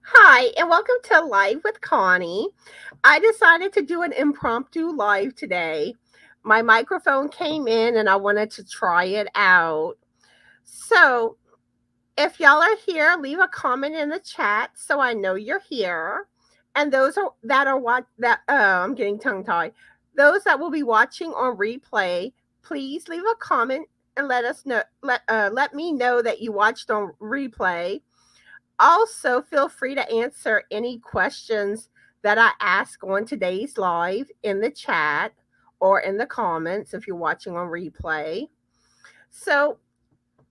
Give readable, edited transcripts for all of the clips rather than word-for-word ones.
Hi, and welcome to Live with Connie. I decided to do an impromptu live today. My microphone came in and I wanted to try it out. So, if y'all are here, leave a comment in the chat so I know you're here. And those are that are what that I'm getting tongue tied. Those that will be watching on replay, please leave a comment and let us know let me know that you watched on replay. Also, feel free to answer any questions that I ask on today's live in the chat or in the comments if you're watching on replay. So,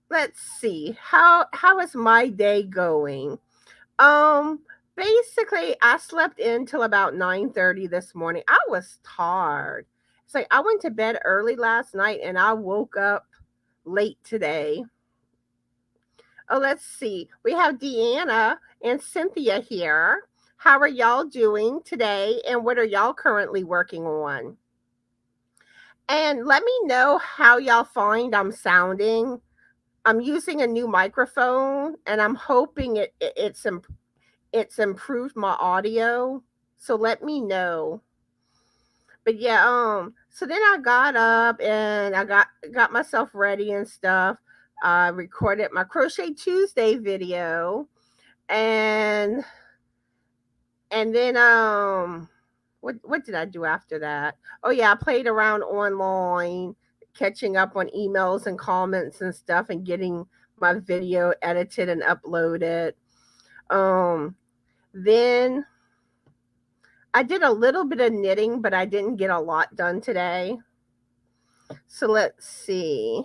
let's see. How is my day going? Um Basically I slept in till about 9:30 this morning. I was tired. It's like I went to bed early last night and I woke up late today. Oh, let's see. We have Deanna and Cynthia here. How are y'all doing today? And what are y'all currently working on? And let me know how y'all find I'm sounding. I'm using a new microphone, and I'm hoping it's improved my audio. So let me know. But yeah, so then I got up and I got myself ready and stuff. I recorded my Crochet Tuesday video, and then what did I do after that? Oh yeah, I played around online, catching up on emails and comments and stuff and getting my video edited and uploaded. Um then I did a little bit of knitting, but I didn't get a lot done today. So let's see.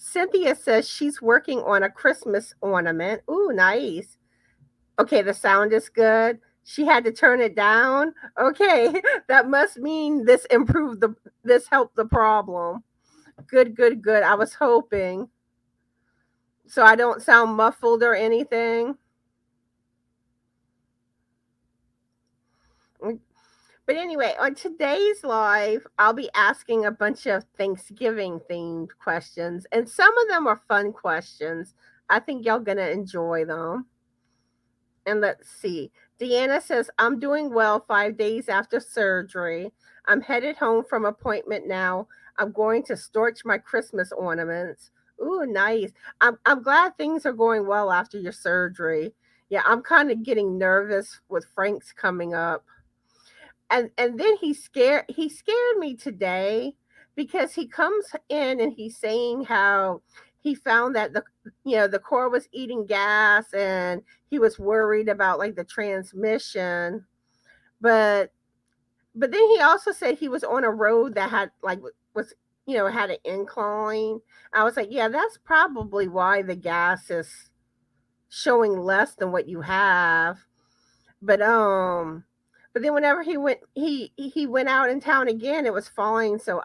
Cynthia says she's working on a Christmas ornament. Ooh, nice. Okay, the sound is good. She had to turn it down. Okay, that must mean this helped the problem. Good, good, good. I was hoping. So I don't sound muffled or anything. But anyway, on today's live, I'll be asking a bunch of Thanksgiving themed questions, and some of them are fun questions. I think y'all gonna enjoy them. And let's see. Deanna says, I'm doing well 5 days after surgery. I'm headed home from appointment now. I'm going to storch my Christmas ornaments. Ooh, nice. I'm glad things are going well after your surgery. Yeah, I'm kind of getting nervous with Frank's coming up. And then he scared me today because he comes in and he's saying how he found that the core was eating gas and he was worried about like the transmission, but then he also said he was on a road that had like was had an incline. I was like, yeah, that's probably why the gas is showing less than what you have. But then whenever he went out in town again, it was fine. So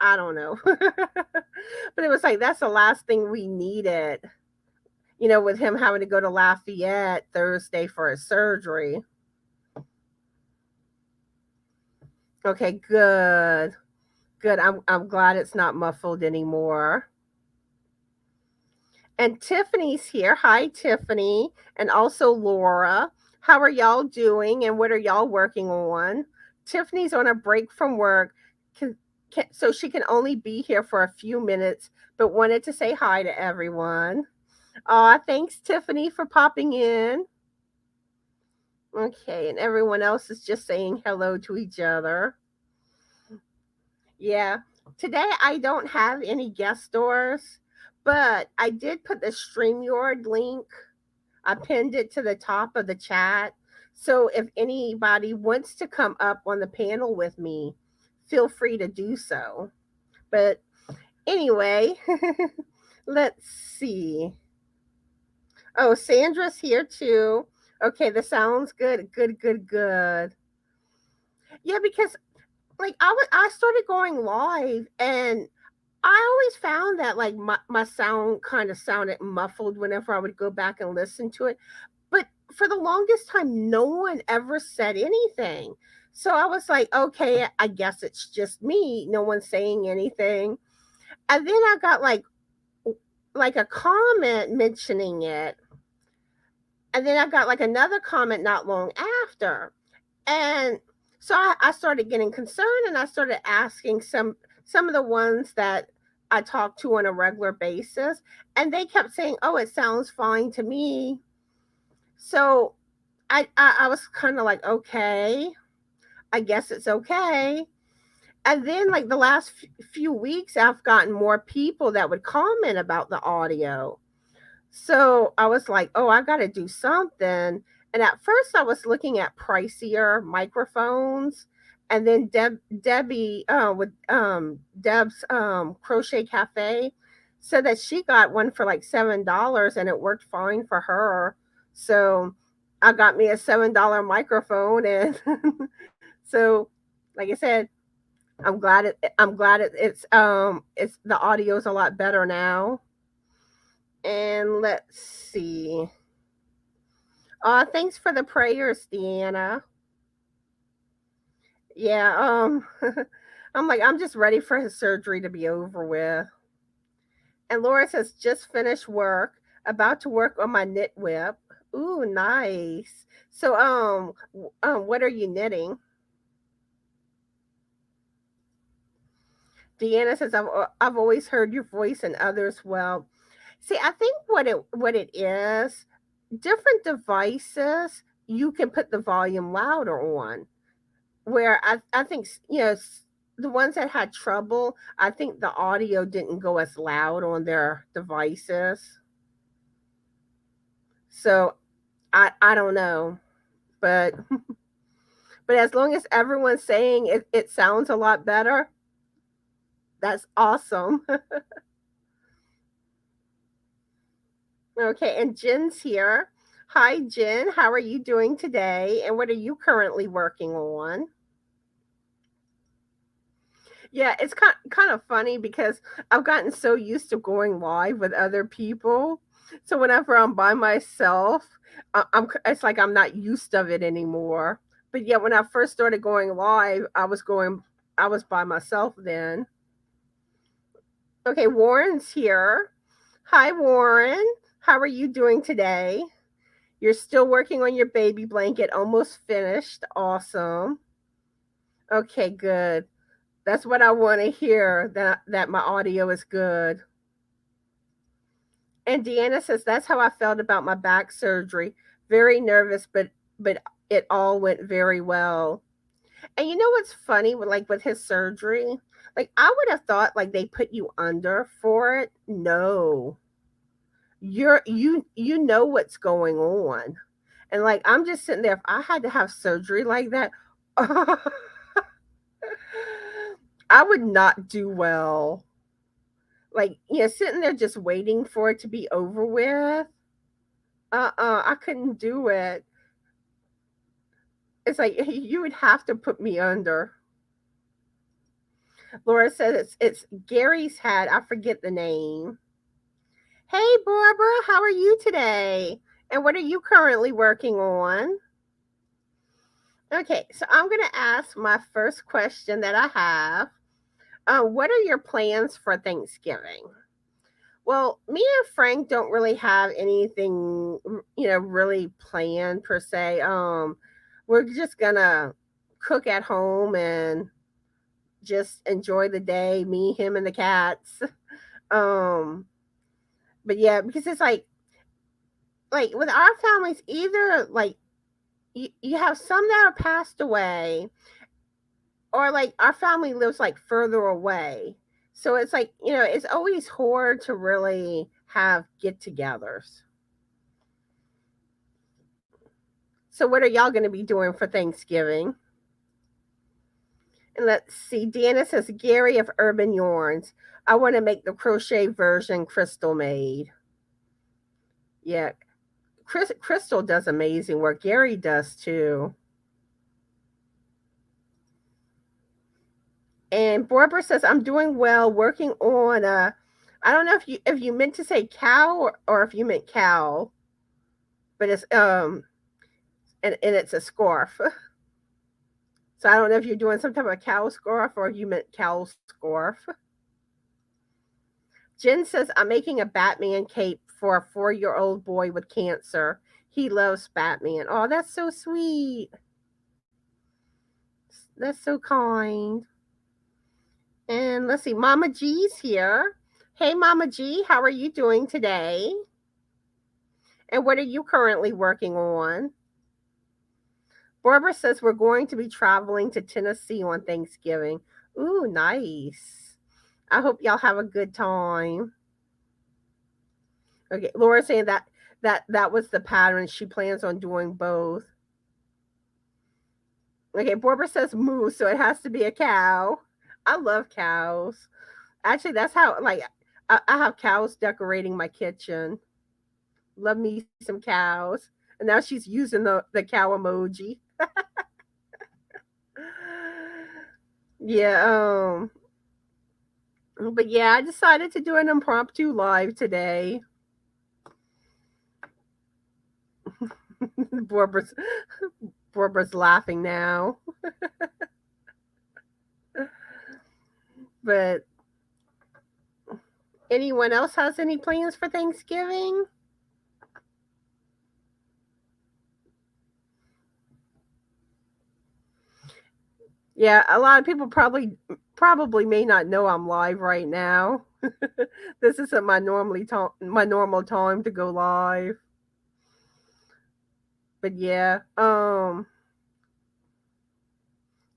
I don't know. But it was like that's the last thing we needed, with him having to go to Lafayette Thursday for his surgery. Okay, good. Good. I'm glad it's not muffled anymore. And Tiffany's here. Hi, Tiffany. And also Laura. How are y'all doing and what are y'all working on? Tiffany's on a break from work, so she can only be here for a few minutes, but wanted to say hi to everyone. Aw, thanks, Tiffany, for popping in. Okay, and everyone else is just saying hello to each other. Yeah. Today I don't have any guest stars, but I did put the StreamYard link. I pinned it to the top of the chat. So if anybody wants to come up on the panel with me, feel free to do so. But anyway, let's see. Oh, Sandra's here too. Okay, the sound's good. Good, good, good. Yeah, because like I started going live and I always found that like my sound kind of sounded muffled whenever I would go back and listen to it. But for the longest time, no one ever said anything. So I was like, okay, I guess it's just me. No one's saying anything. And then I got like a comment mentioning it. And then I got like another comment not long after. And so I started getting concerned and I started asking some of the ones that I talk to on a regular basis. And they kept saying, "Oh, it sounds fine to me." So I was kind of like, okay, I guess it's okay. And then like the last few weeks, I've gotten more people that would comment about the audio. So I was like, oh, I got to do something. And at first, I was looking at pricier microphones. And then Debbie with Deb's Crochet Cafe said that she got one for like $7 and it worked fine for her. So I got me a $7 microphone, and so like I said, I'm glad it's the audio is a lot better now. And let's see. Thanks for the prayers, Deanna. Yeah, I'm just ready for his surgery to be over with. And Laura says, just finished work, about to work on my knit whip. Ooh, nice. So, what are you knitting? Deanna says, I've always heard your voice and others well. See, I think what it is, different devices, you can put the volume louder on. Where I think the ones that had trouble, I think the audio didn't go as loud on their devices. So I don't know, but but as long as everyone's saying it sounds a lot better, that's awesome. Okay, and Jen's here. Hi, Jen. How are you doing today? And what are you currently working on? Yeah, it's kind of funny because I've gotten so used to going live with other people. So whenever I'm by myself, it's like I'm not used of it anymore. But yet when I first started going live, I was by myself then. Okay, Warren's here. Hi, Warren. How are you doing today? You're still working on your baby blanket, almost finished. Awesome. Okay, good. That's what I want to hear, that my audio is good. And Deanna says that's how I felt about my back surgery. Very nervous, but it all went very well. And you know what's funny with his surgery? Like I would have thought like they put you under for it. No. You know what's going on. And like I'm just sitting there, if I had to have surgery like that, I would not do well. Like, sitting there just waiting for it to be over with. I couldn't do it. It's like you would have to put me under. Laura says it's Gary's hat. I forget the name. Hey, Barbara, how are you today? And what are you currently working on? Okay, so I'm going to ask my first question that I have. What are your plans for Thanksgiving? Well, me and Frank don't really have anything, really planned per se. We're just gonna cook at home and just enjoy the day, me, him, and the cats. Um, but yeah, because it's like with our families, either like you have some that are passed away, or like our family lives like further away. So it's like, it's always hard to really have get-togethers. So what are y'all going to be doing for Thanksgiving? And let's see. Deanna says, Gary of Urban Yarns. I want to make the crochet version Crystal made. Yeah. Crystal does amazing work. Gary does too. And Barbara says, I'm doing well, working on I don't know if you meant to say cow or if you meant cow, but it's and it's a scarf. So I don't know if you're doing some type of cow scarf or if you meant cow scarf. Jen says, I'm making a Batman cape for a 4-year-old boy with cancer. He loves Batman. Oh, that's so sweet. That's so kind. And let's see, Mama G's here. Hey, Mama G, how are you doing today? And what are you currently working on? Barbara says we're going to be traveling to Tennessee on Thanksgiving. Ooh, nice. I hope y'all have a good time. Okay, Laura saying that was the pattern. She plans on doing both. Okay, Barbara says moose, so it has to be a cow. I love cows. Actually, that's how like I have cows decorating my kitchen. Love me some cows. And now she's using the cow emoji. Yeah, but yeah, I decided to do an impromptu live today. Barbara's Barbara's laughing now. But anyone else has any plans for Thanksgiving? Yeah, a lot of people probably may not know I'm live right now. This isn't my normal time to go live. But yeah,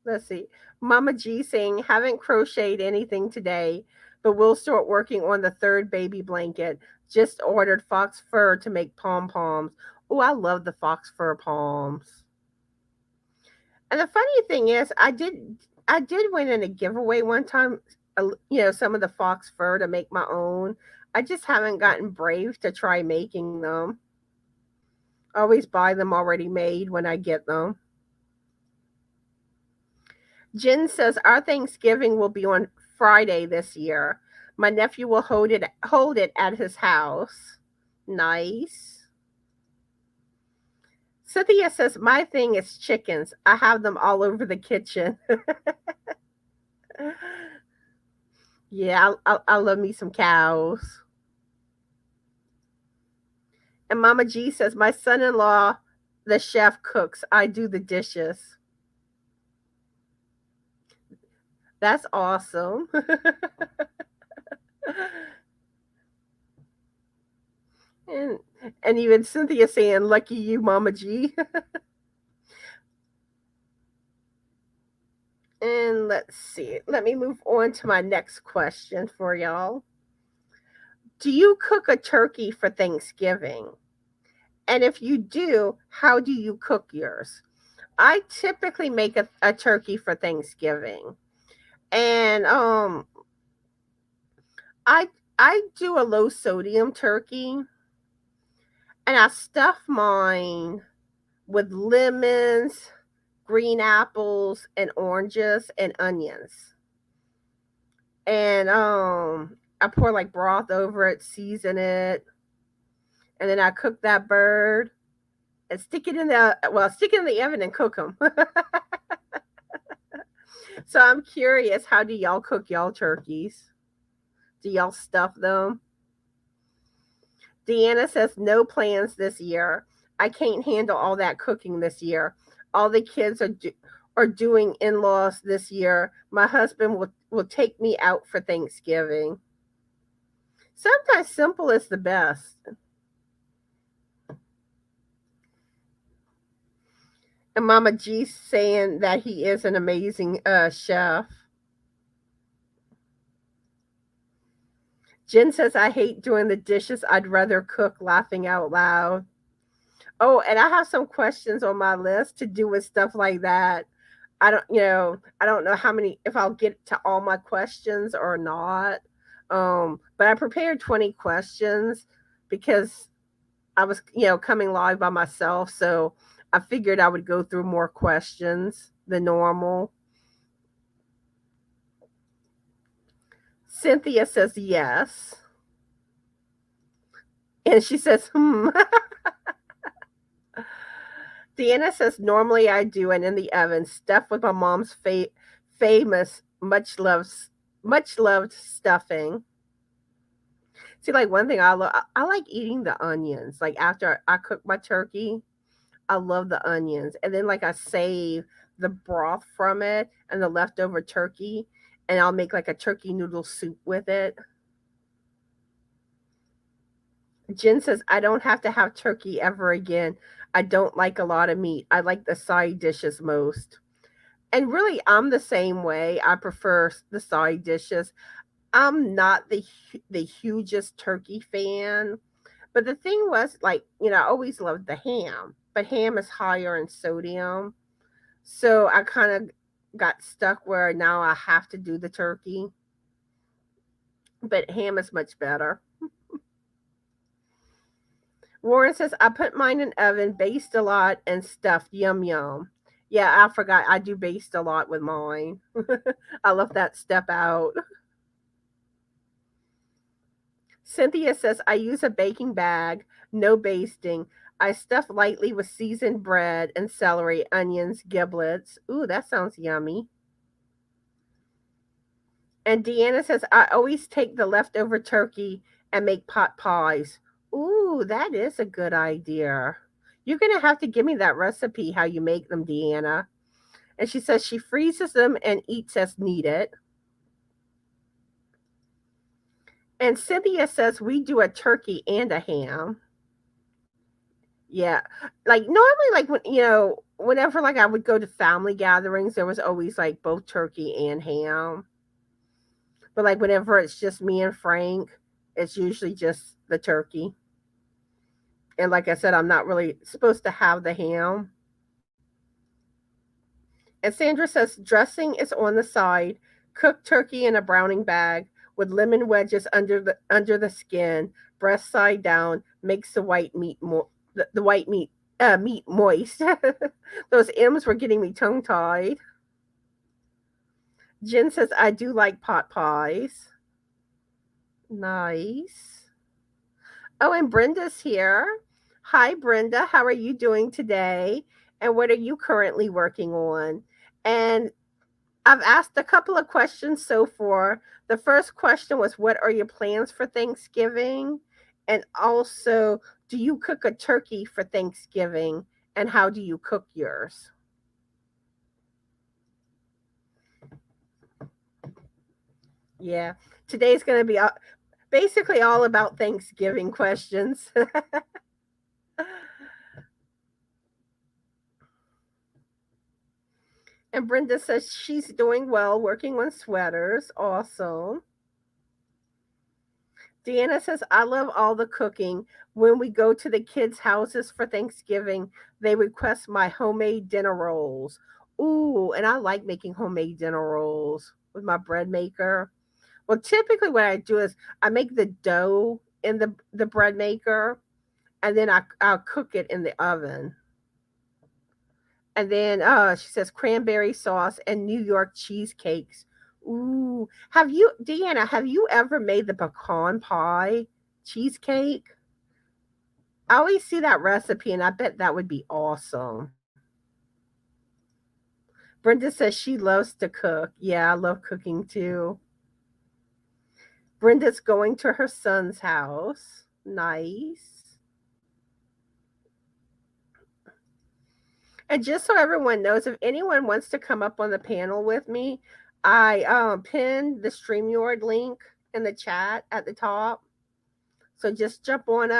let's see. Mama G saying haven't crocheted anything today, but we'll start working on the third baby blanket. Just ordered fox fur to make pom poms. Oh, I love the fox fur palms. And the funny thing is, I did win in a giveaway one time. Some of the fox fur to make my own. I just haven't gotten brave to try making them. I always buy them already made when I get them. Jen says our Thanksgiving will be on Friday this year. My nephew will hold it at his house. Nice. Cynthia says my thing is chickens. I have them all over the kitchen. Yeah, I love me some cows. And Mama G says my son-in-law, the chef, cooks. I do the dishes. That's awesome. and and even Cynthia saying, "Lucky you, Mama G." And let's see. Let me move on to my next question for y'all. Do you cook a turkey for Thanksgiving? And if you do, how do you cook yours? I typically make a turkey for Thanksgiving. And I I do a low sodium turkey and I stuff mine with lemons, green apples, and oranges and onions. And I pour like broth over it, season it, and then I cook that bird and stick it in the oven and cook them. So I'm curious, how do y'all cook y'all turkeys? Do y'all stuff them? Deanna says no plans this year. I can't handle all that cooking this year. All the kids are doing in-laws this year. My husband will take me out for Thanksgiving. Sometimes simple is the best. And Mama G's saying that he is an amazing chef. Jen says, I hate doing the dishes. I'd rather cook, laughing out loud. Oh, and I have some questions on my list to do with stuff like that. I don't know how many, if I'll get to all my questions or not. But I prepared 20 questions because I was, coming live by myself. So I figured I would go through more questions than normal. Cynthia says yes. And she says, Deanna says, normally I do, and in the oven, stuffed with my mom's famous much loved stuffing. See, like one thing I love, I like eating the onions. Like after I cook my turkey, I love the onions, and then like I save the broth from it and the leftover turkey, and I'll make like a turkey noodle soup with it. Jen says I don't have to have turkey ever again. I don't like a lot of meat. I like the side dishes most. And really, I'm the same way. I prefer the side dishes. I'm not the hugest turkey fan, but the thing was, like, I always loved the ham, but ham is higher in sodium, so I kind of got stuck where now I have to do the turkey, but ham is much better. Warren says I put mine in oven, baste a lot, and stuffed. Yum yum. Yeah, I forgot I do baste a lot with mine. I love that step out. Cynthia says, I use a baking bag, no basting. I stuff lightly with seasoned bread and celery, onions, giblets. Ooh, that sounds yummy. And Deanna says, I always take the leftover turkey and make pot pies. Ooh, that is a good idea. You're going to have to give me that recipe, how you make them, Deanna. And she says she freezes them and eats as needed. And Cynthia says we do a turkey and a ham. Yeah. Like normally like whenever like I would go to family gatherings, there was always like both turkey and ham. But like whenever it's just me and Frank, it's usually just the turkey. And like I said, I'm not really supposed to have the ham. And Sandra says dressing is on the side, cooked turkey in a browning bag with lemon wedges under the skin, breast side down, makes the white meat moist. Those M's were getting me tongue tied. Jen says I do like pot pies. Nice. Oh, and Brenda's here. Hi, Brenda. How are you doing today? And what are you currently working on? And I've asked a couple of questions so far. The first question was, what are your plans for Thanksgiving? And also, do you cook a turkey for Thanksgiving? And how do you cook yours? Yeah, today's going to be basically all about Thanksgiving questions. And Brenda says she's doing well, working on sweaters. Awesome. Deanna says, I love all the cooking. When we go to the kids' houses for Thanksgiving, they request my homemade dinner rolls. Ooh, and I like making homemade dinner rolls with my bread maker. Well, typically what I do is I make the dough in the bread maker, and then I'll cook it in the oven. And then she says cranberry sauce and New York cheesecakes. Ooh, Deanna, have you ever made the pecan pie cheesecake? I always see that recipe and I bet that would be awesome. Brenda says she loves to cook. Yeah, I love cooking too. Brenda's going to her son's house. Nice. And just so everyone knows, if anyone wants to come up on the panel with me, I pinned the StreamYard link in the chat at the top. So just jump on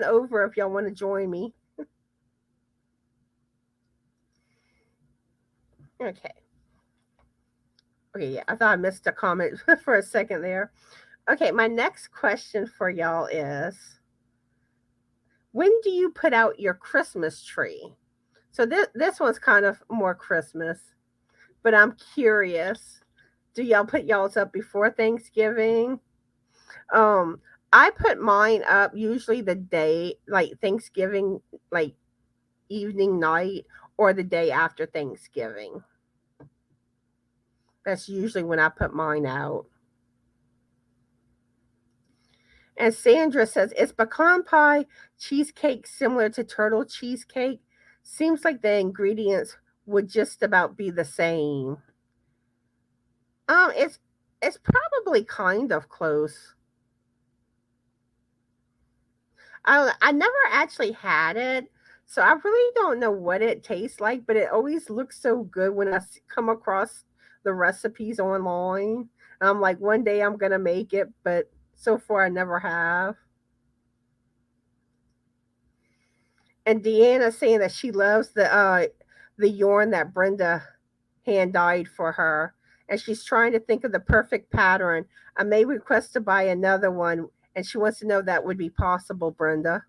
over if y'all want to join me. Okay. Okay, yeah, I thought I missed a comment for a second there. Okay, my next question for y'all is, when do you put out your Christmas tree? So this one's kind of more Christmas, but I'm curious. Do y'all put y'all's up before Thanksgiving? Um, I put mine up usually the day, like Thanksgiving, like evening, night, or the day after Thanksgiving. That's usually when I put mine out. And Sandra says, is pecan pie cheesecake similar to turtle cheesecake? Seems like the ingredients would just about be the same. It's probably kind of close. I never actually had it, so I really don't know what it tastes like, but it always looks so good when come across the recipes online. I'm like, one day I'm gonna make it, but so far I never have. And Deanna's saying that she loves the yarn that Brenda hand dyed for her, and she's trying to think of the perfect pattern. I may request to buy another one, and she wants to know if that would be possible, Brenda.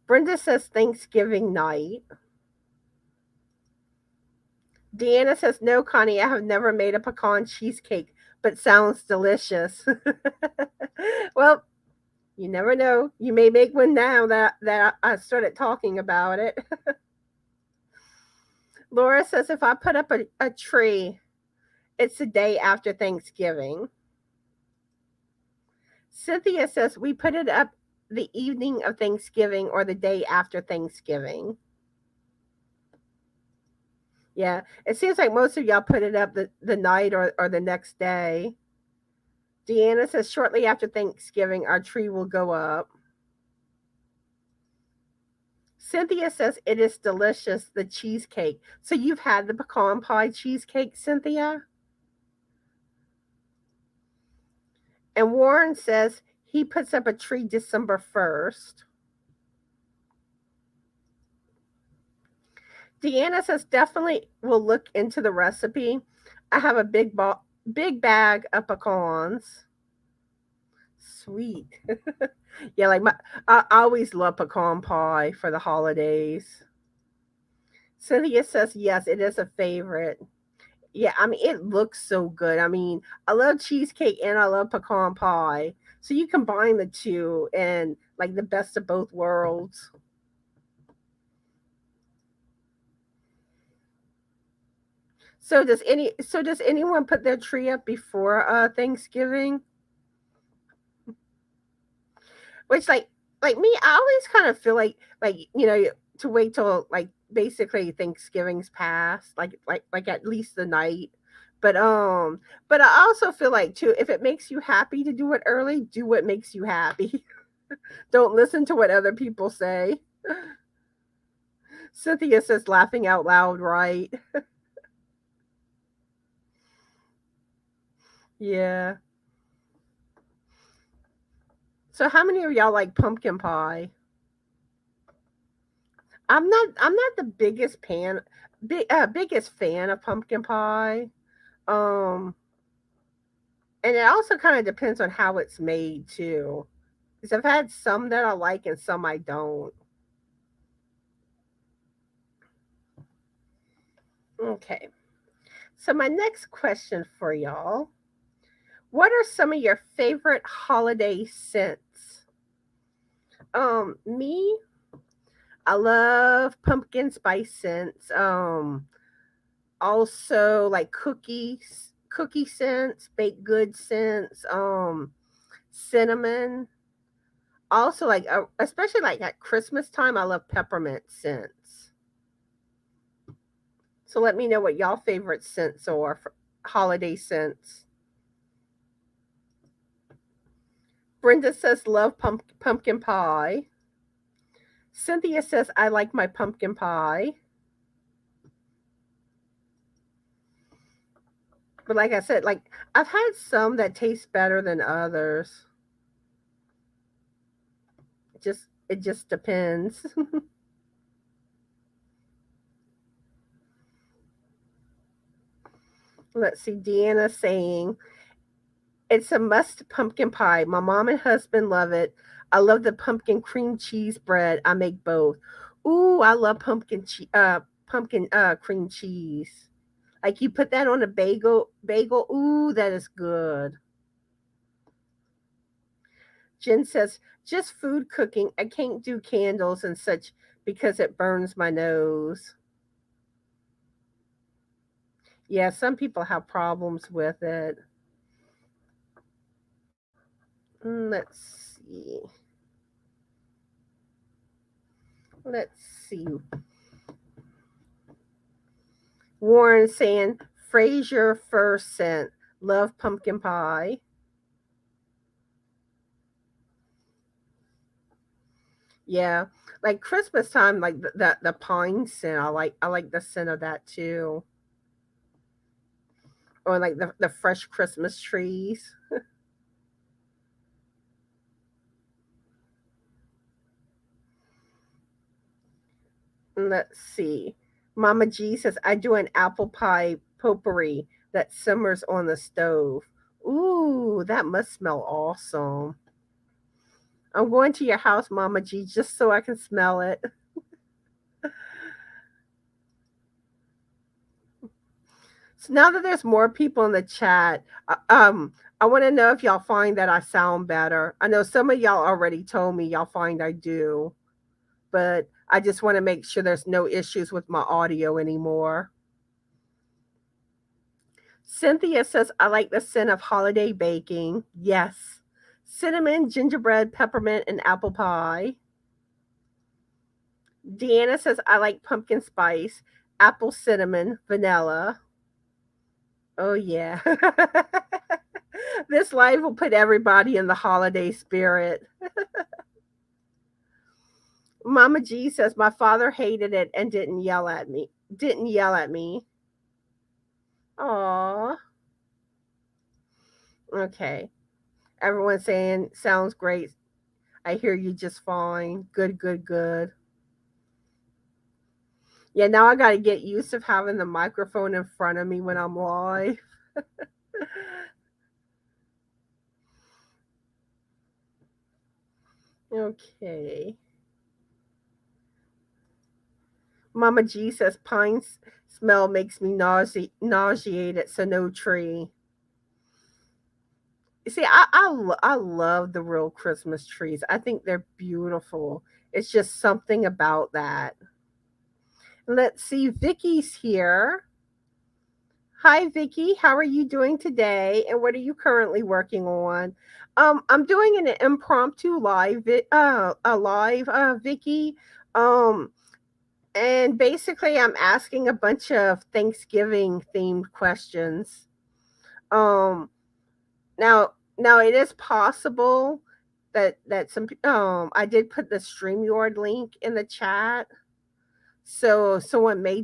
Brenda says Thanksgiving night. Deanna says, no, Connie, I have never made a pecan cheesecake, but sounds delicious. Well, you never know. You may make one now that I started talking about it. Laura says, if I put up a tree, it's the day after Thanksgiving. Cynthia says, we put it up the evening of Thanksgiving or the day after Thanksgiving. Yeah, it seems like most of y'all put it up the night or the next day. Deanna says, shortly after Thanksgiving, our tree will go up. Cynthia says, it is delicious, the cheesecake. So you've had the pecan pie cheesecake, Cynthia? And Warren says he puts up a tree December 1st. Deanna says, definitely will look into the recipe. I have a big bag of pecans. Sweet. Yeah, like I always love pecan pie for the holidays. Cynthia says, yes, it is a favorite. Yeah, I mean, it looks so good. I mean, I love cheesecake and I love pecan pie. So you combine the two and like the best of both worlds. So does anyone put their tree up before Thanksgiving? Which like me, I always kind of feel like to wait till like basically Thanksgiving's past, like at least the night. But I also feel like too, if it makes you happy to do it early, do what makes you happy. Don't listen to what other people say. Cynthia says laughing out loud, right? Yeah. So how many of y'all like pumpkin pie? I'm not the biggest fan of pumpkin pie. Um and it also kind of depends on how it's made too. Because I've had some that I like and some I don't. Okay. So my next question for y'all. What are some of your favorite holiday scents? Me, I love pumpkin spice scents. Also like cookie scents, baked good scents, cinnamon. Also like especially like at Christmas time, I love peppermint scents. So let me know what y'all favorite scents are for holiday scents. Brenda says love pumpkin pie. Cynthia says I like my pumpkin pie. But like I said, like I've had some that taste better than others. It just depends. Let's see, Deanna saying it's a must pumpkin pie. My mom and husband love it. I love the pumpkin cream cheese bread. I make both. Ooh, I love pumpkin cream cheese. Like you put that on a bagel. Ooh, that is good. Jen says, just food cooking. I can't do candles and such because it burns my nose. Yeah, some people have problems with it. Let's see. Let's see. Warren saying Frasier first scent. Love pumpkin pie. Yeah, like Christmas time, like the pine scent. I like the scent of that too, or like the fresh Christmas trees. Let's see. Mama G says I do an apple pie potpourri that simmers on the stove. Ooh, that must smell awesome. I'm going to your house, Mama G, just so I can smell it. So now that there's more people in the chat, I want to know if y'all find that I sound better. I know some of y'all already told me y'all find I do, but I just want to make sure there's no issues with my audio anymore. Cynthia says, I like the scent of holiday baking. Yes. Cinnamon, gingerbread, peppermint, and apple pie. Deanna says, I like pumpkin spice, apple cinnamon, vanilla. Oh, yeah. This live will put everybody in the holiday spirit. Mama G says, my father hated it and didn't yell at me. Didn't yell at me. Aw. Okay. Everyone's saying, sounds great. I hear you just fine. Good, good, good. Yeah, now I got to get used to having the microphone in front of me when I'm live. Okay. Mama G says smell makes me nauseated, so no tree. See, I love the real Christmas trees. I think they're beautiful. It's just something about that. Let's see, Vicky's here. Hi, Vicky. How are you doing today? And what are you currently working on? I'm doing an impromptu live, a live, Vicky. Um, and basically, I'm asking a bunch of Thanksgiving themed questions. Um, now it is possible that I did put the StreamYard link in the chat. So someone may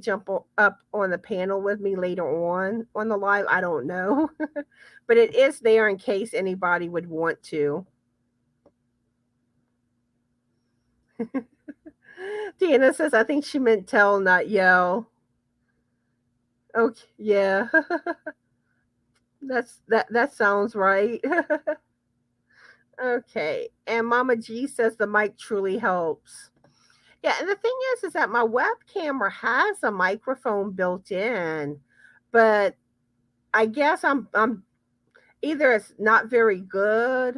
up on the panel with me later on the live. I don't know. But it is there in case anybody would want to. Deanna says, I think she meant tell, not yell. Okay, yeah. That sounds right. Okay. And Mama G says the mic truly helps. Yeah, and the thing is that my web camera has a microphone built in, but I guess I'm either it's not very good,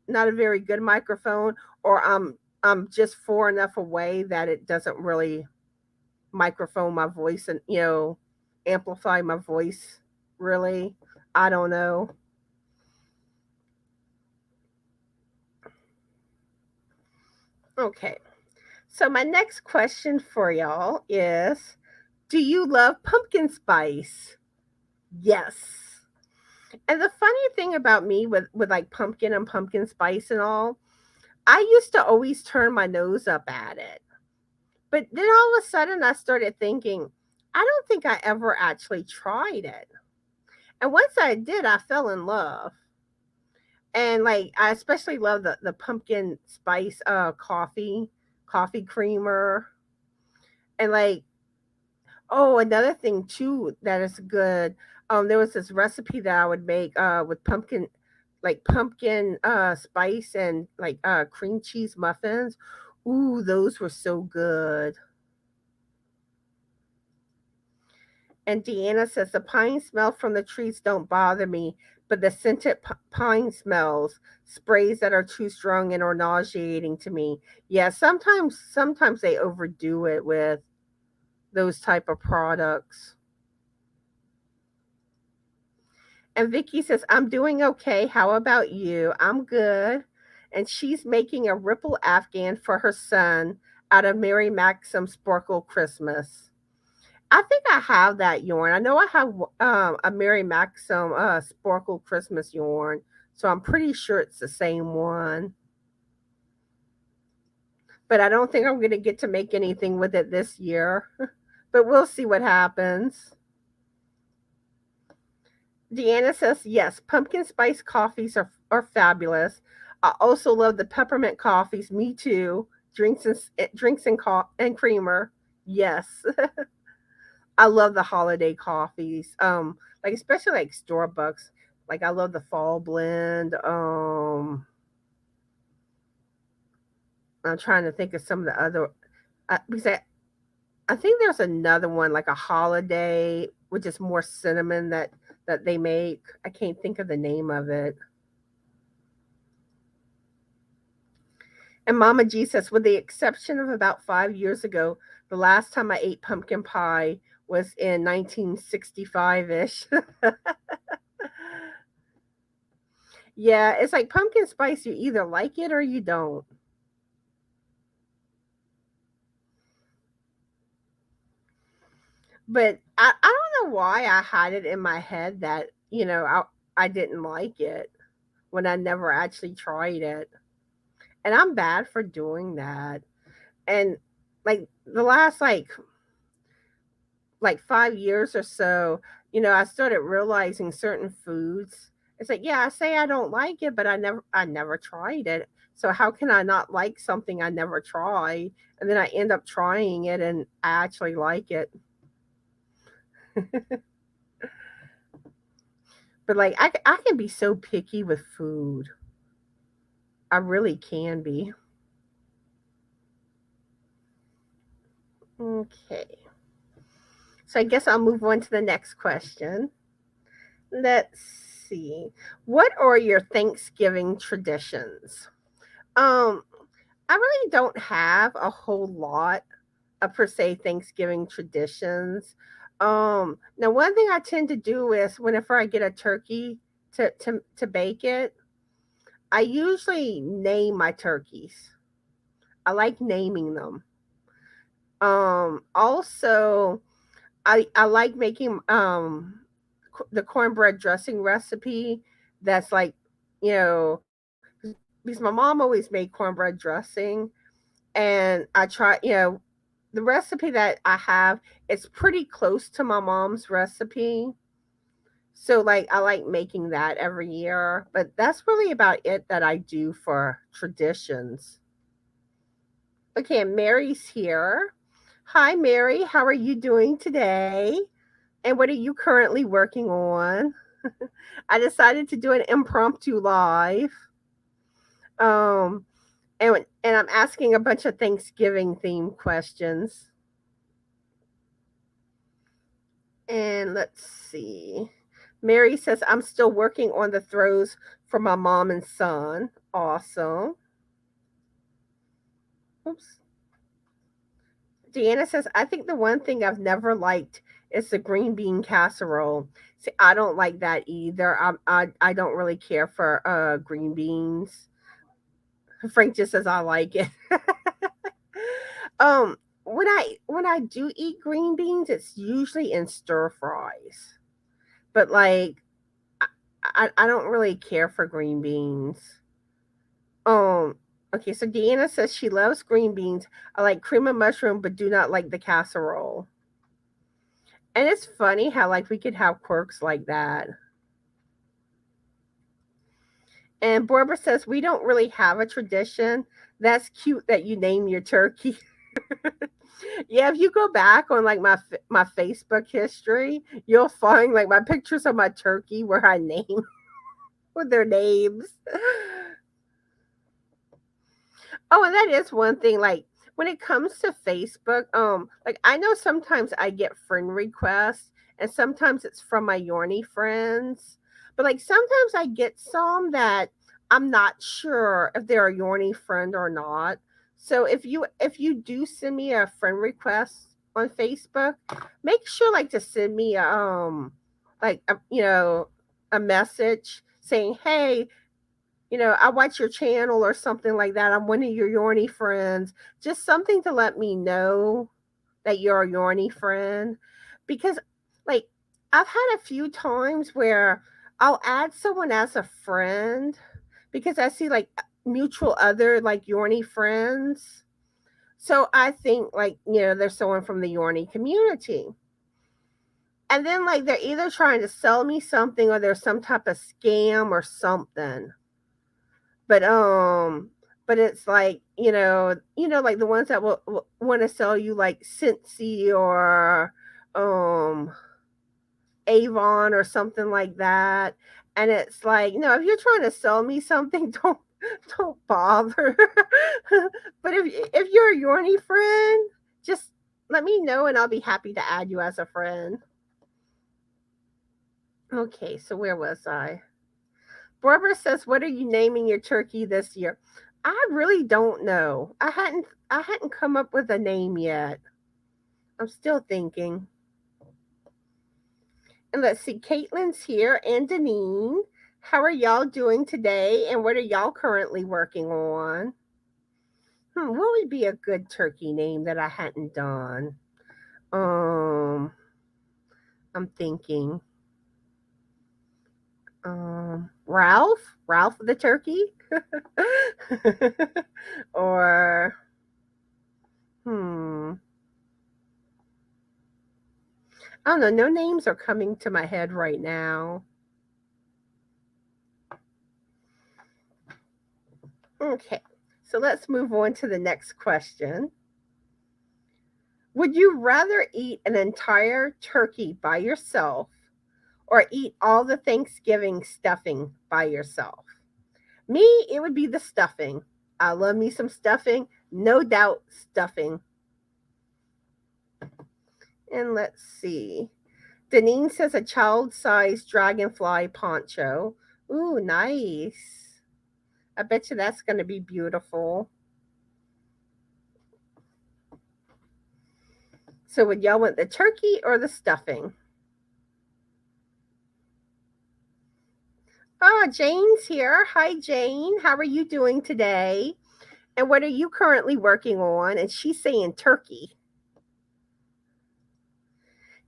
not a very good microphone, or I'm just far enough away that it doesn't really microphone my voice and amplify my voice really. I don't know. Okay. So my next question for y'all is, do you love pumpkin spice? Yes. And the funny thing about me with like pumpkin and pumpkin spice and all, I used to always turn my nose up at it. But then all of a sudden I started thinking, I don't think I ever actually tried it. And once I did, I fell in love. And like I especially love the pumpkin spice coffee creamer. And like, oh, another thing too that is good. There was this recipe that I would make with pumpkin spice and like cream cheese muffins. Ooh, those were so good. And Deanna says the pine smell from the trees don't bother me, but the scented pine smells, sprays that are too strong and or nauseating to me. Yeah, sometimes they overdo it with those type of products. And Vicky says, I'm doing okay. How about you? I'm good. And she's making a ripple afghan for her son out of Mary Maxim Sparkle Christmas. I think I have that yarn. I know I have a Mary Maxim Sparkle Christmas yarn. So I'm pretty sure it's the same one. but I don't think I'm going to get to make anything with it this year. But we'll see what happens. Deanna says, yes, pumpkin spice coffees are fabulous. I also love the peppermint coffees. Me too. Drinks and creamer. Yes. I love the holiday coffees. Like especially like Starbucks. Like I love the fall blend. I'm trying to think of some of the other because I think there's another one like a holiday which is more cinnamon that they make. I can't think of the name of it. And Mama G says, with the exception of about 5 years ago, the last time I ate pumpkin pie was in 1965 ish. Yeah, it's like pumpkin spice. You either like it or you don't. But I don't know why I had it in my head that, I didn't like it when I never actually tried it. And I'm bad for doing that. And like the last like 5 years or so, I started realizing certain foods. It's like, yeah, I say I don't like it, but I never tried it. So how can I not like something I never tried? And then I end up trying it and I actually like it. But like I can be so picky with food. I really can be. Okay. So I guess I'll move on to the next question. Let's see. What are your Thanksgiving traditions? Um, I really don't have a whole lot of per se Thanksgiving traditions. Now one thing I tend to do is whenever I get a turkey to bake it, I usually name my turkeys. I like naming them. Also, I like making the cornbread dressing recipe. That's like, you know, because my mom always made cornbread dressing, and I try, the recipe that I have, it's pretty close to my mom's recipe. So like I like making that every year, but that's really about it that I do for traditions. Okay, and Mary's here. Hi Mary, how are you doing today? And what are you currently working on? I decided to do an impromptu live. Um and I'm asking a bunch of Thanksgiving themed questions. And let's see. Mary says, I'm still working on the throws for my mom and son. Awesome. Oops. Deanna says, I think the one thing I've never liked is the green bean casserole. See, I don't like that either. I don't really care for green beans. Frank just says I like it. When I do eat green beans, it's usually in stir fries. But like I don't really care for green beans. Um, okay, so Deanna says she loves green beans. I like cream of mushroom, but do not like the casserole. And it's funny how like we could have quirks like that. And Barbara says we don't really have a tradition. That's cute that you name your turkey. Yeah, if you go back on like my Facebook history, you'll find like my pictures of my turkey where I name with their names. Oh, and that is one thing. Like when it comes to Facebook, like I know sometimes I get friend requests, and sometimes it's from my Yorny friends. But like sometimes I get some that I'm not sure if they're a Yorny friend or not. So if you do send me a friend request on Facebook, make sure like to send me like a message saying, "Hey, I watch your channel or something like that. I'm one of your Yorny friends." Just something to let me know that you're a Yorny friend. Because, like, I've had a few times where I'll add someone as a friend because I see, like, mutual other, like, Yorny friends. So I think, like, there's someone from the Yorny community. And then, like, they're either trying to sell me something or there's some type of scam or something. But but it's like, like the ones that will want to sell you like Cincy or um Avon or something like that. And it's like, no, if you're trying to sell me something, don't bother. But if you're a Yorny friend, just let me know and I'll be happy to add you as a friend. Okay, so where was I? Barbara says, "What are you naming your turkey this year?" I really don't know. I hadn't come up with a name yet. I'm still thinking. And let's see, Caitlin's here and Deneen. How are y'all doing today? And what are y'all currently working on? What would be a good turkey name that I hadn't done? Um, I'm thinking. Ralph the turkey, or hmm, I don't know. No names are coming to my head right now. Okay, so let's move on to the next question. Would you rather eat an entire turkey by yourself or eat all the Thanksgiving stuffing by yourself? Me, it would be the stuffing. I love me some stuffing, no doubt stuffing. And let's see. Deneen says a child sized dragonfly poncho. Ooh, nice. I bet you that's going to be beautiful. So, would y'all want the turkey or the stuffing? Oh, Jane's here. Hi, Jane. How are you doing today? And what are you currently working on? And she's saying turkey.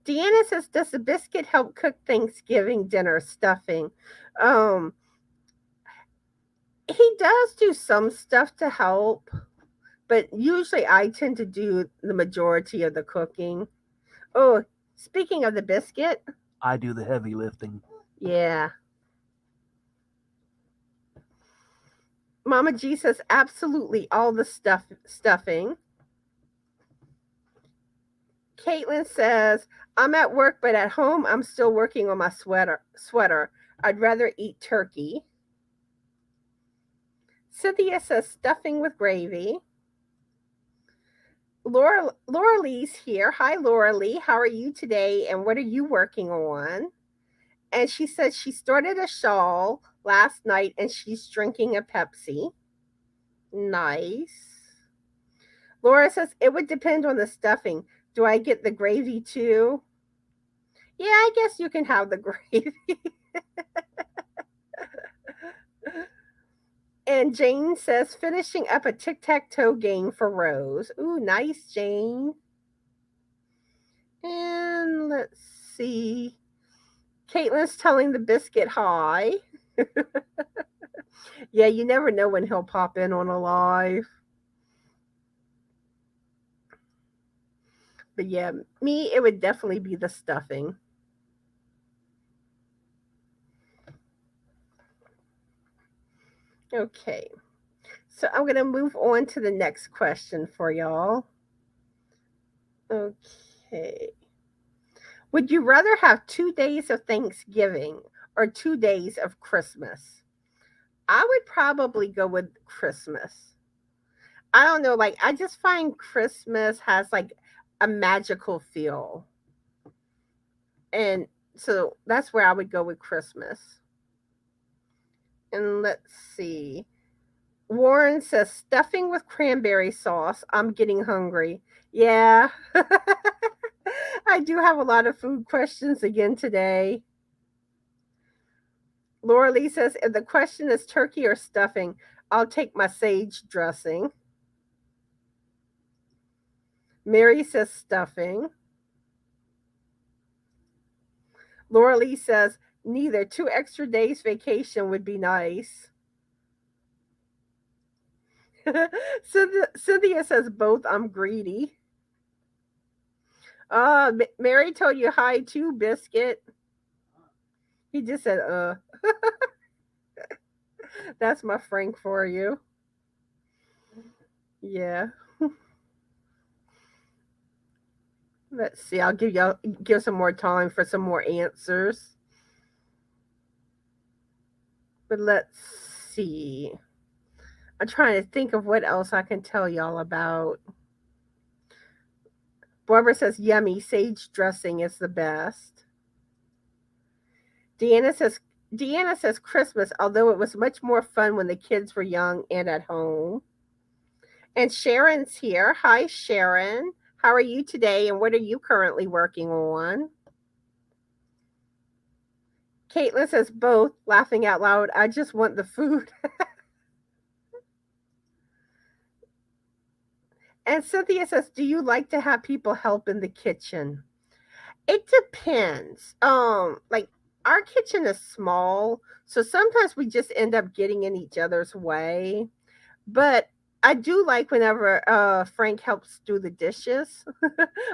Deanna says, does the biscuit help cook Thanksgiving dinner stuffing? Um, he does do some stuff to help, but usually I tend to do the majority of the cooking. Oh, speaking of the biscuit, I do the heavy lifting. yeah. Mama G says absolutely all the stuffing. Caitlin says, I'm at work, but at home I'm still working on my sweater. I'd rather eat turkey. Cynthia says stuffing with gravy. Laura Lee's here. Hi, Laura Lee. How are you today? And what are you working on? And she said she started a shawl last night and she's drinking a Pepsi. Nice. Laura says it would depend on the stuffing. Do I get the gravy too? Yeah, I guess you can have the gravy. And Jane says finishing up a tic tac toe game for Rose. Ooh, nice, Jane. And let's see. Caitlin's telling the biscuit hi. Yeah, you never know when he'll pop in on a live. But yeah, me, it would definitely be the stuffing. Okay. So I'm going to move on to the next question for y'all. Okay. Would you rather have 2 days of Thanksgiving or 2 days of Christmas? I would probably go with Christmas. I don't know, like, I just find Christmas has like a magical feel. And so that's where I would go with Christmas. And let's see. Warren says stuffing with cranberry sauce. I'm getting hungry. Yeah. I do have a lot of food questions again today. Laura Lee says if the question is turkey or stuffing, I'll take my sage dressing. Mary says stuffing. Laura Lee says neither. 2 extra days vacation would be nice. Cynthia says both. I'm greedy. Mary told you hi too, Biscuit. He just said, that's my Frank for you. Yeah. Let's see. I'll give some more time for some more answers. But let's see. I'm trying to think of what else I can tell y'all about. Barbara says yummy sage dressing is the best. Deanna says Deanna says Christmas, although it was much more fun when the kids were young and at home. And Sharon's here. Hi, Sharon. How are you today, and what are you currently working on? Caitlin says both, laughing out loud. I just want the food. And Cynthia says, do you like to have people help in the kitchen? It depends. Like our kitchen is small, so sometimes we just end up getting in each other's way. But I do like whenever Frank helps do the dishes,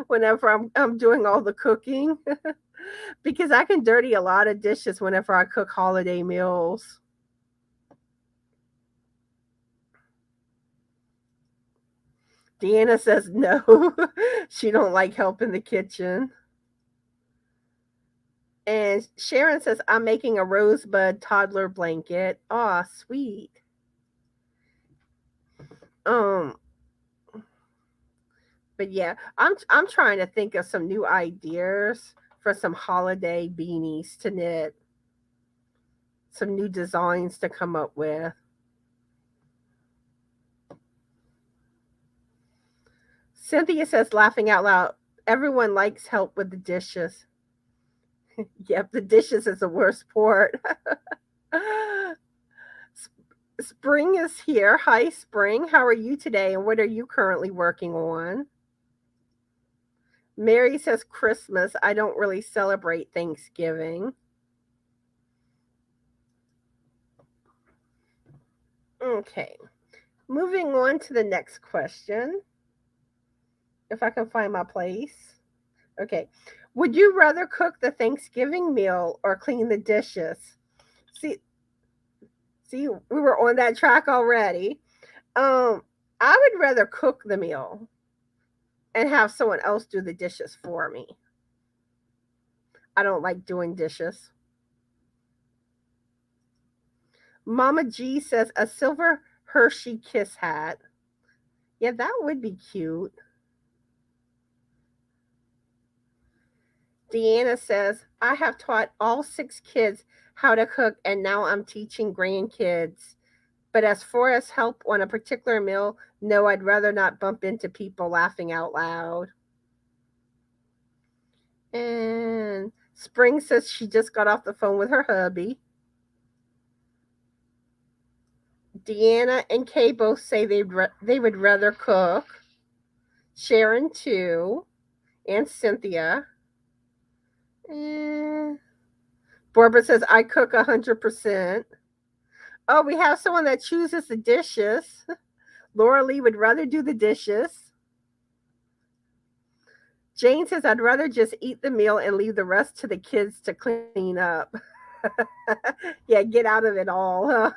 whenever I'm doing all the cooking, because I can dirty a lot of dishes whenever I cook holiday meals. Deanna says no, she don't like help in the kitchen. And Sharon says I'm making a rosebud toddler blanket. Aw, sweet. Um, but yeah, I'm trying to think of some new ideas for some holiday beanies to knit, some new designs to come up with. Cynthia says, laughing out loud, everyone likes help with the dishes. Yep, the dishes is the worst part. Spring is here. Hi, Spring. How are you today, and what are you currently working on? Mary says Christmas. I don't really celebrate Thanksgiving. Okay. Moving on to the next question. If I can find my place. Okay. Would you rather cook the Thanksgiving meal or clean the dishes? See, see, we were on that track already. Um, I would rather cook the meal and have someone else do the dishes for me. I don't like doing dishes. Mama G says a silver Hershey Kiss hat. Yeah, that would be cute. Deanna says, I have taught all 6 kids how to cook, and now I'm teaching grandkids. But as far as help on a particular meal, no, I'd rather not bump into people laughing out loud. And Spring says she just got off the phone with her hubby. Deanna and Kay both say they would rather cook. Sharon too, and Cynthia. And Barbara says I cook 100%. Oh, we have someone that chooses the dishes. Laura Lee would rather do the dishes. Jane says I'd rather just eat the meal and leave the rest to the kids to clean up. Yeah, get out of it all. Huh?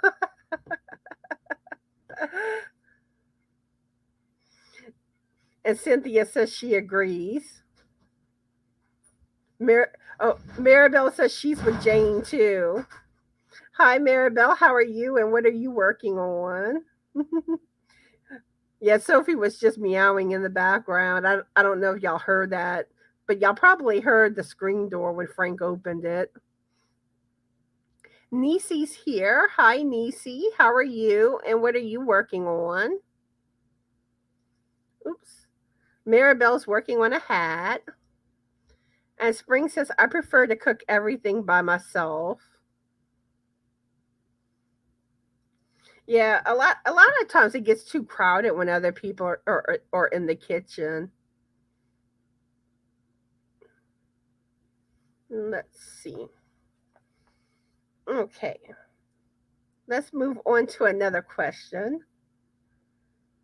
And Cynthia says she agrees. Maribel says she's with Jane too. Hi, Maribel. How are you? And what are you working on? Yeah, Sophie was just meowing in the background. I don't know if y'all heard that, but y'all probably heard the screen door when Frank opened it. Niecy's here. Hi, Niecy. How are you? And what are you working on? Oops. Maribel's working on a hat. And Spring says, I prefer to cook everything by myself. Yeah, a lot of times it gets too crowded when other people are in the kitchen. Let's see. Okay. Let's move on to another question.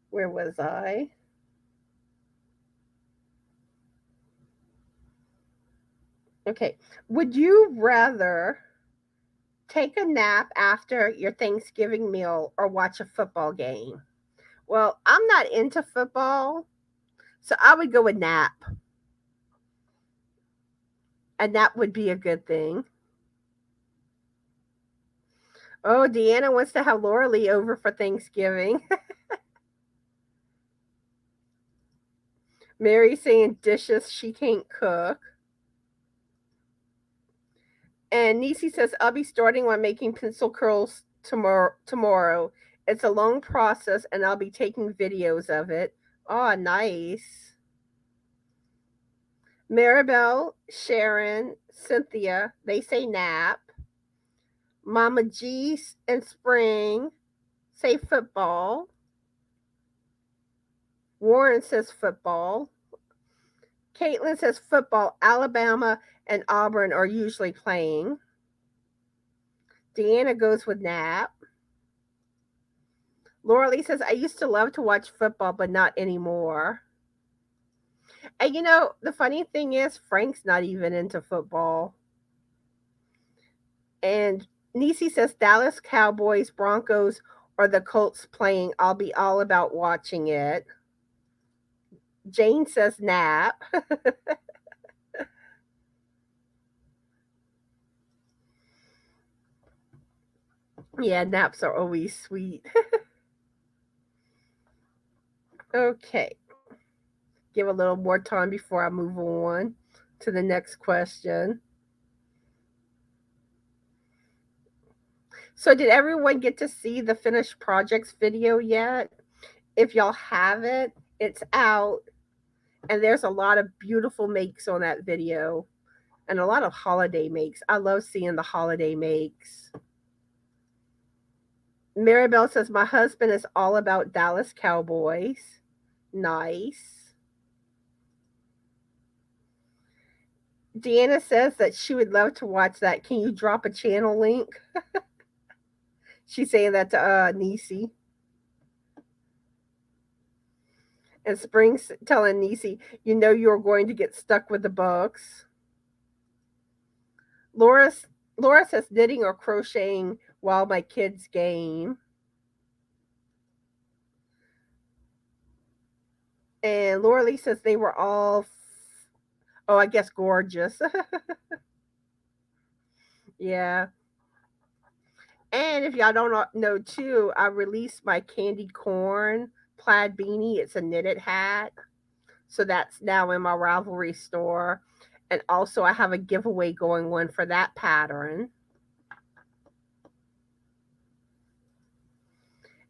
Where was I? Okay. Would you rather take a nap after your Thanksgiving meal or watch a football game? Well, I'm not into football, so I would go with nap. A nap would be a good thing. Oh, Deanna wants to have Laura Lee over for Thanksgiving. Mary saying dishes she can't cook. And Nisi says, I'll be starting on making pencil curls tomorrow. It's a long process and I'll be taking videos of it. Oh, nice. Maribel, Sharon, Cynthia, they say nap. Mama G and Spring say football. Warren says football. Caitlin says football. Alabama and Auburn are usually playing. Deanna goes with nap. Laura Lee says, I used to love to watch football, but not anymore. And the funny thing is, Frank's not even into football. And Nisi says, Dallas Cowboys, Broncos, or the Colts playing. I'll be all about watching it. Jane says, nap. Yeah, naps are always sweet. Okay. Give a little more time before I move on to the next question. So, did everyone get to see the finished projects video yet? If y'all haven't, it's out, and there's a lot of beautiful makes on that video and a lot of holiday makes. I love seeing the holiday makes. Maribel says, my husband is all about Dallas Cowboys. Nice. Deanna says that she would love to watch that. Can you drop a channel link? She's saying that to Nisi. And Spring's telling Nisi, you're going to get stuck with the books. Laura, Laura says knitting or crocheting while my kids game. And Laura Lee says they were all, oh, I guess gorgeous. Yeah. And if y'all don't know too, I released my candy corn plaid beanie. It's a knitted hat. So that's now in my Ravelry store. And also I have a giveaway going on for that pattern.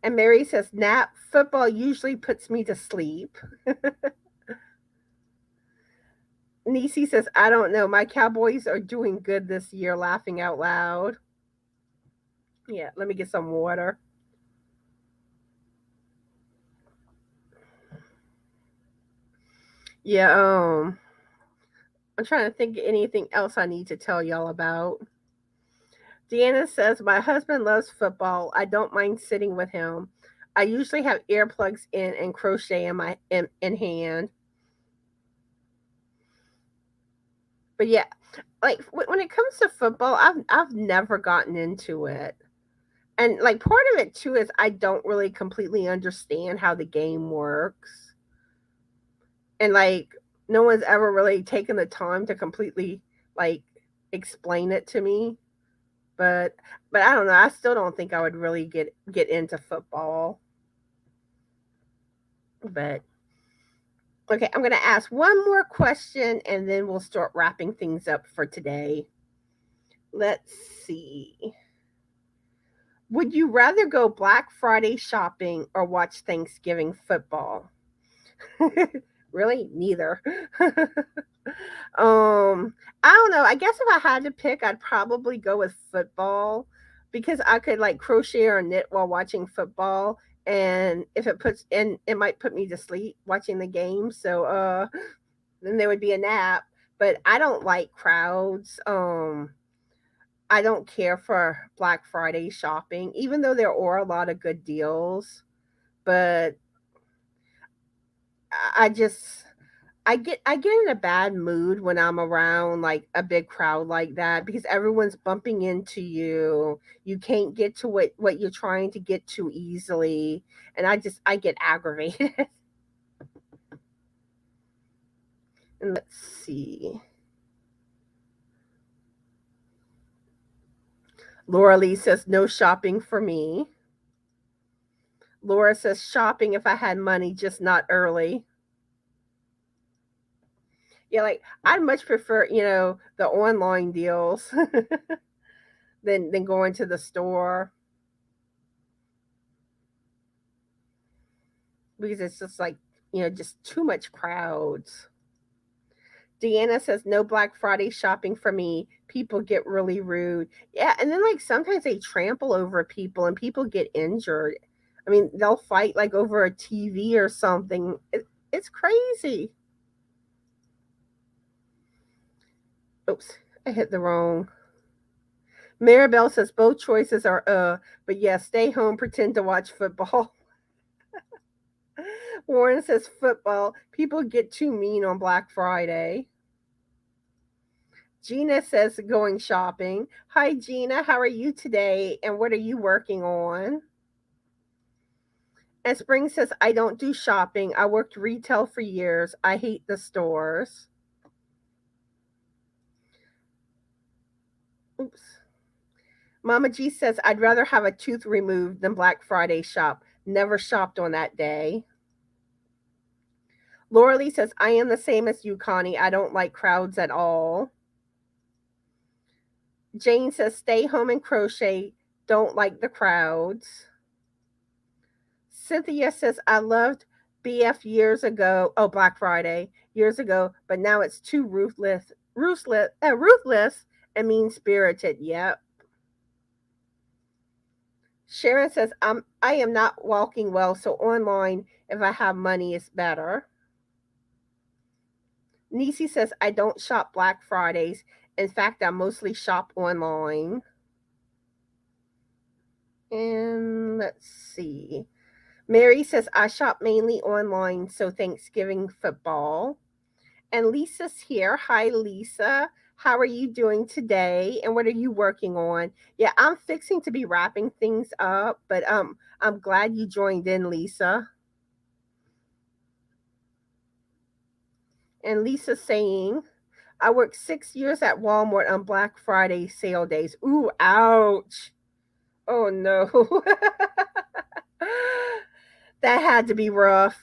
And Mary says, nap, football usually puts me to sleep. Nisi says, I don't know. My Cowboys are doing good this year, laughing out loud. Yeah, let me get some water. Yeah, I'm trying to think of anything else I need to tell y'all about. Deanna says, my husband loves football. I don't mind sitting with him. I usually have earplugs in and crochet in hand. But yeah, like when it comes to football, I've never gotten into it. And like part of it too is I don't really completely understand how the game works. And like no one's ever really taken the time to completely like explain it to me. But I don't know. I still don't think I would really get into football. But okay, I'm going to ask one more question and then we'll start wrapping things up for today. Let's see. Would you rather go Black Friday shopping or watch Thanksgiving football? Really? Neither. I don't know. I guess if I had to pick, I'd probably go with football because I could like crochet or knit while watching football. And if it puts in, it might put me to sleep watching the game. So, then there would be a nap. But I don't like crowds. I don't care for Black Friday shopping, even though there are a lot of good deals. But I just I get in a bad mood when I'm around like a big crowd like that because everyone's bumping into you. You can't get to what you're trying to get to easily, and I get aggravated. And let's see. Laura Lee says no shopping for me. Laura says shopping if I had money, just not early. Yeah, like I'd much prefer, the online deals than going to the store because it's just like, just too much crowds. Deanna says no Black Friday shopping for me. People get really rude. Yeah, and then like sometimes they trample over people and people get injured. I mean, they'll fight like over a TV or something. It's crazy. Oops, I hit the wrong. Maribel says both choices are but yeah, stay home, pretend to watch football. Warren says football. People get too mean on Black Friday. Gina says going shopping. Hi, Gina. How are you today? And what are you working on? And Spring says, I don't do shopping. I worked retail for years. I hate the stores. Oops. Mama G says, I'd rather have a tooth removed than Black Friday shop. Never shopped on that day. Laura Lee says, I am the same as you, Connie. I don't like crowds at all. Jane says, stay home and crochet. Don't like the crowds. Cynthia says, I loved BF years ago. Oh, Black Friday years ago, but now it's too ruthless and mean spirited. Yep. Sharon says, I am not walking well, so online, if I have money, is better. Nisi says, I don't shop Black Fridays. In fact, I mostly shop online. And let's see. Mary says, I shop mainly online, so Thanksgiving football. And Lisa's here. Hi, Lisa. How are you doing today? And what are you working on? Yeah, I'm fixing to be wrapping things up, but I'm glad you joined in, Lisa. And Lisa's saying, I worked 6 years at Walmart on Black Friday sale days. Ooh, ouch. Oh no. That had to be rough.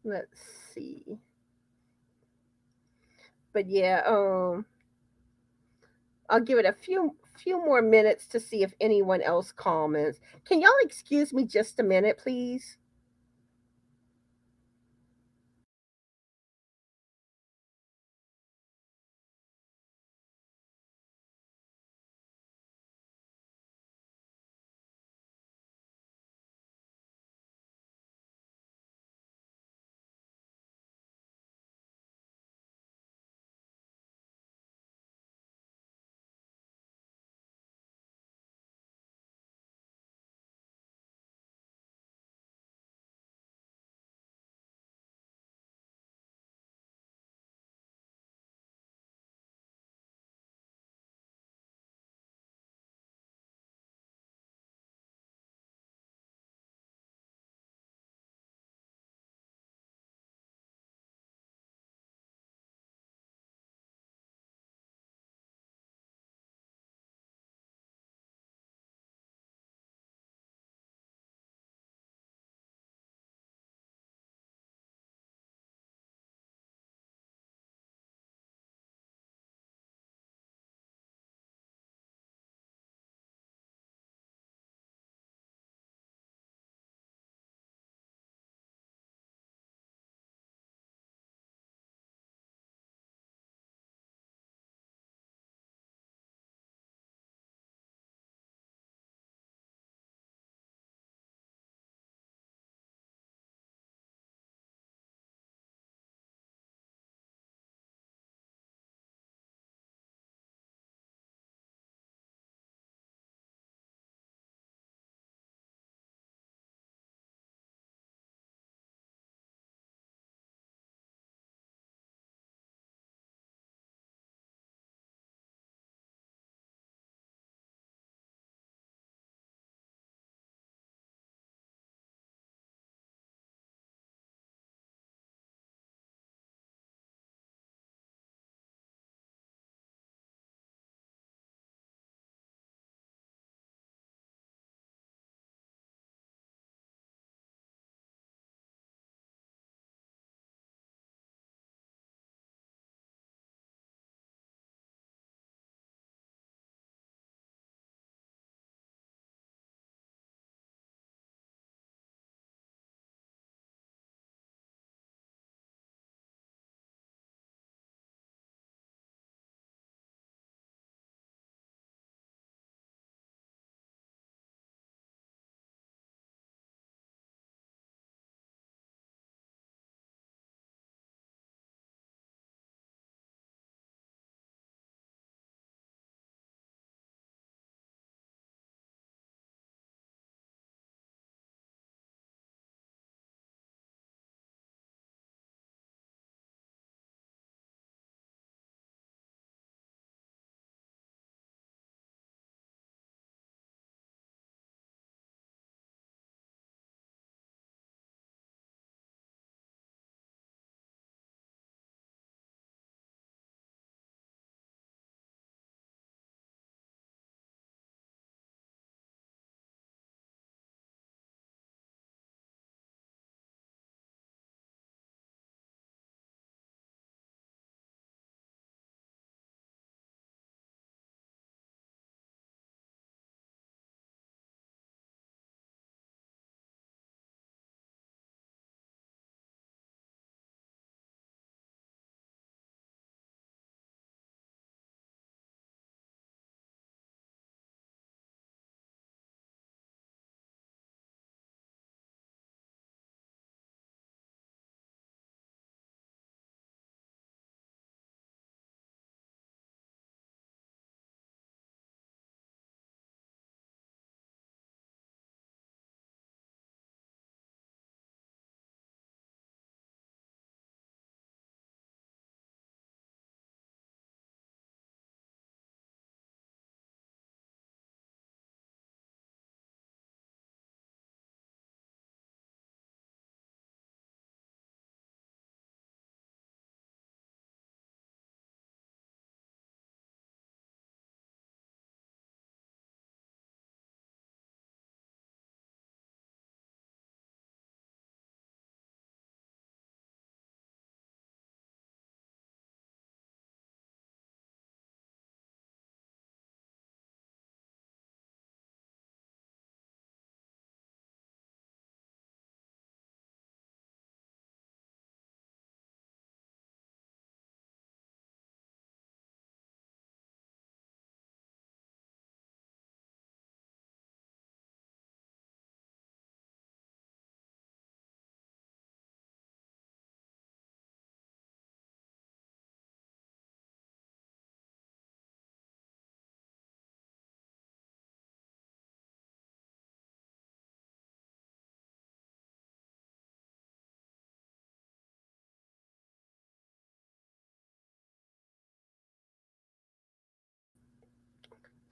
Let's see. But yeah, I'll give it a few more minutes to see if anyone else comments. Can y'all excuse me just a minute, please?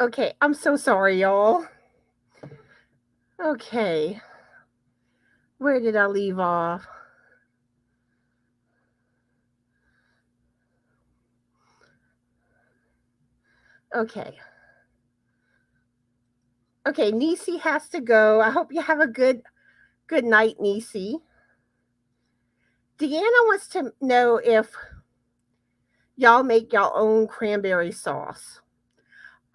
Okay, I'm so sorry, y'all. Okay, where did I leave off? Okay. Okay, Nisi has to go. I hope you have a good night, Nisi. Deanna wants to know if y'all make y'all own cranberry sauce.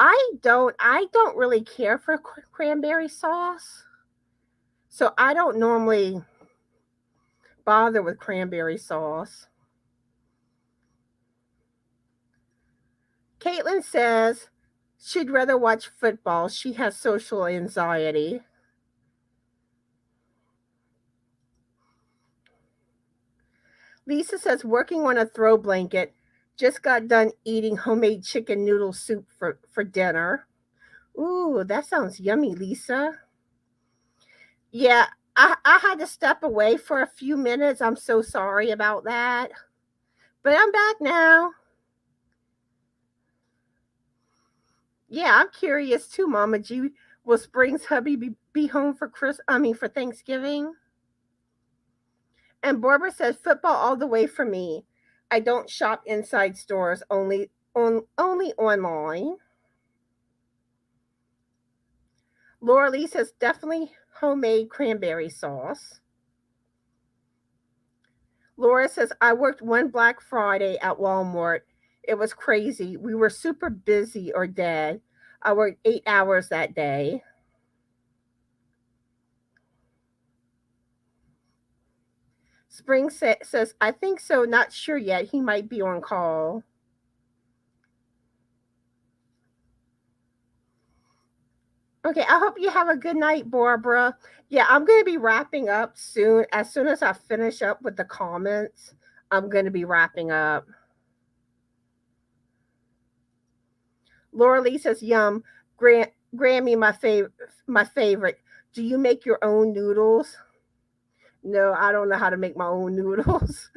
I don't really care for cranberry sauce. So I don't normally bother with cranberry sauce. Caitlin says she'd rather watch football. She has social anxiety. Lisa says working on a throw blanket. Just got done eating homemade chicken noodle soup for dinner. Ooh, that sounds yummy, Lisa. Yeah, I had to step away for a few minutes. I'm so sorry about that. But I'm back now. Yeah, I'm curious too, Mama G. Will Spring's hubby be home for for Thanksgiving? And Barbara says football all the way for me. I don't shop inside stores, only online. Laura Lee says definitely homemade cranberry sauce. Laura says I worked one Black Friday at Walmart. It was crazy. We were super busy or dead. I worked 8 hours that day. Spring says I think so. Not sure yet. He might be on call. Okay, I hope you have a good night, Barbara. Yeah, I'm going to be wrapping up soon. As soon as I finish up with the comments, I'm going to be wrapping up. Laura Lee says, "Yum, Grammy, my favorite. Do you make your own noodles?" No, I don't know how to make my own noodles.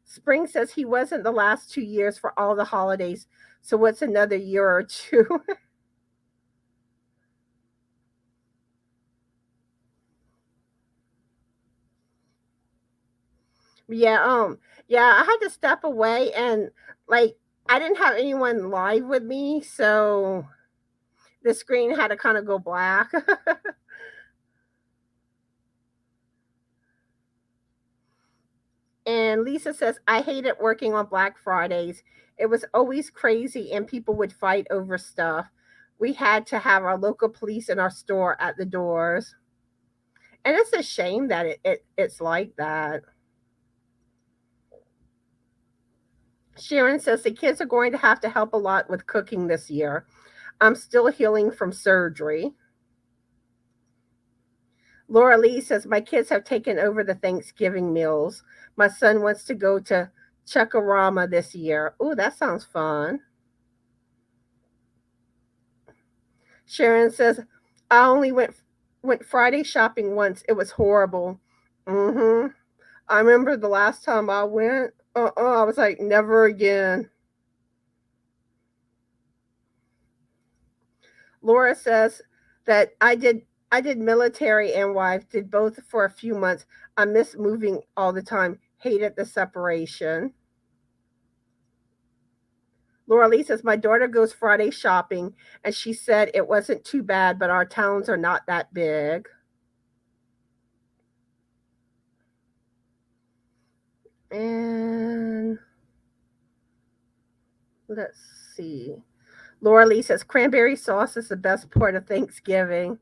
Spring says he wasn't the last 2 years for all the holidays. So what's another year or two? Yeah, yeah, I had to step away and like I didn't have anyone live with me, so the screen had to kind of go black. And Lisa says, I hated working on Black Fridays. It was always crazy and people would fight over stuff. We had to have our local police in our store at the doors. And it's a shame that it's like that. Sharon says the kids are going to have to help a lot with cooking this year. I'm still healing from surgery. Laura Lee says my kids have taken over the Thanksgiving meals. My son wants to go to Chuckarama this year. Ooh, that sounds fun. Sharon says I only went Friday shopping once. It was horrible. Mm-hmm. I remember the last time I went. I was like, never again. Laura says that I did military and wife, did both for a few months. I miss moving all the time. Hated the separation. Laura Lee says my daughter goes Friday shopping and she said it wasn't too bad, but our towns are not that big. And let's see. Laura Lee says cranberry sauce is the best part of Thanksgiving.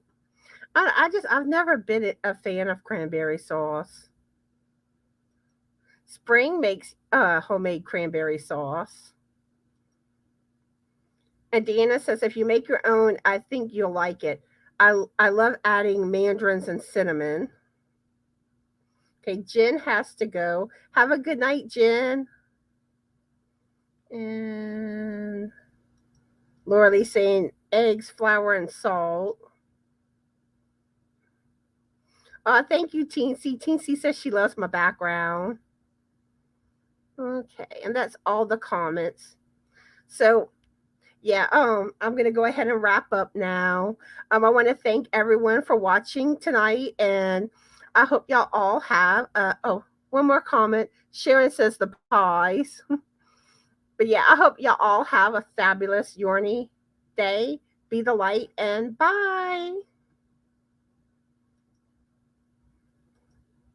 I've never been a fan of cranberry sauce. Spring makes homemade cranberry sauce. And Deanna says if you make your own, I think you'll like it. I love adding mandarins and cinnamon. Okay, Jen has to go. Have a good night, Jen. And Laura Lee saying eggs, flour, and salt. Thank you, Teensy. Teensy says she loves my background. Okay, and that's all the comments. So yeah, I'm gonna go ahead and wrap up now. I want to thank everyone for watching tonight, and I hope y'all all have. One more comment. Sharon says the pies, but yeah, I hope y'all all have a fabulous Yorny day. Be the light, and bye.